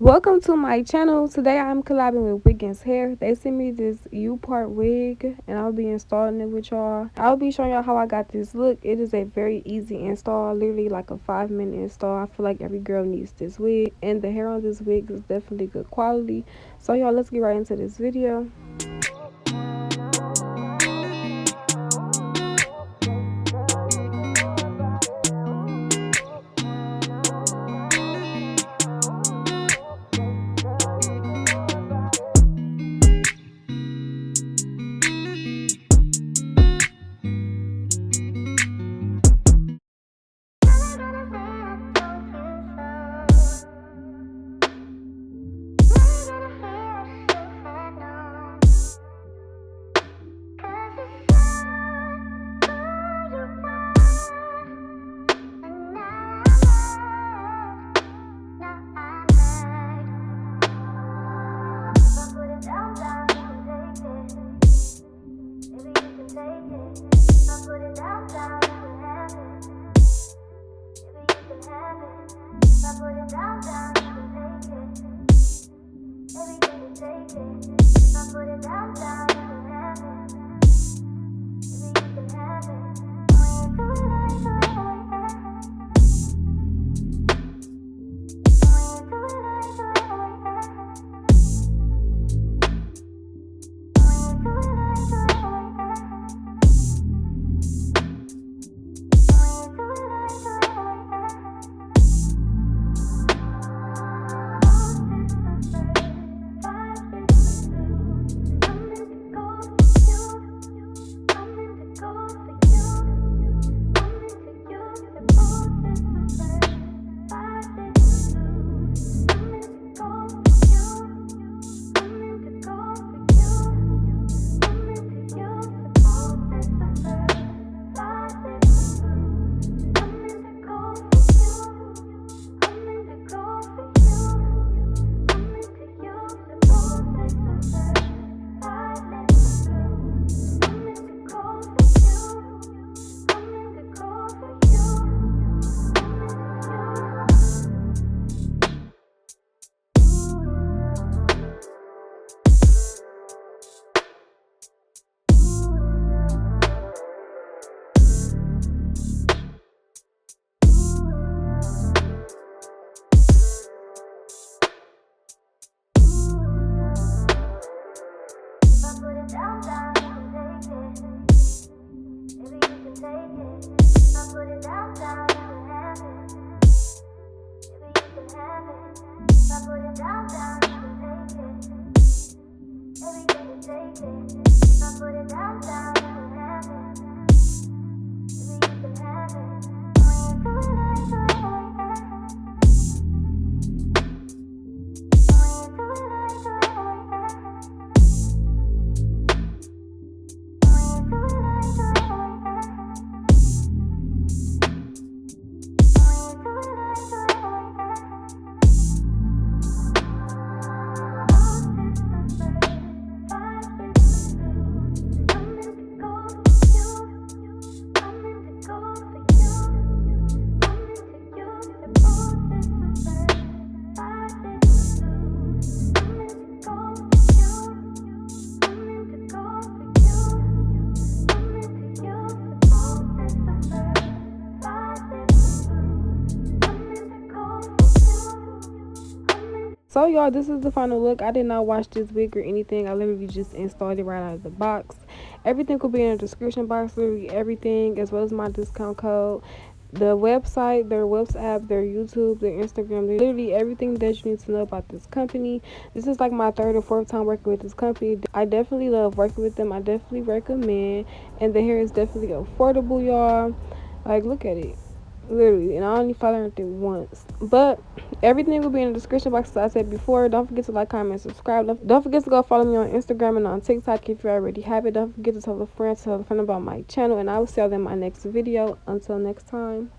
Welcome to my channel. Today I'm collabing with Wiggins hair. They sent me this U-part wig and I'll be installing it with y'all. I'll be showing y'all how I got this look. It is a very easy install, literally like a 5-minute install. I feel like every girl needs this wig, and the hair on this wig is definitely good quality. So y'all, let's get right into this video. So y'all, this is the final look. I did not wash this wig or anything. I literally just installed it right out of the box. Everything will be in the description box, literally everything, as well as my discount code, the website, their WhatsApp, their YouTube, their Instagram, literally everything that you need to know about this company. This is like my third or fourth time working with this company. I definitely love working with them. I definitely recommend, and the hair is definitely affordable, y'all. Like, look at it. Literally, and I only followed it once. But everything will be in the description box, as I said before. Don't forget to like, comment, subscribe. Don't forget to go follow me on Instagram and on TikTok if you already have it. Don't forget to tell a friend about my channel, and I will see y'all in my next video. Until next time.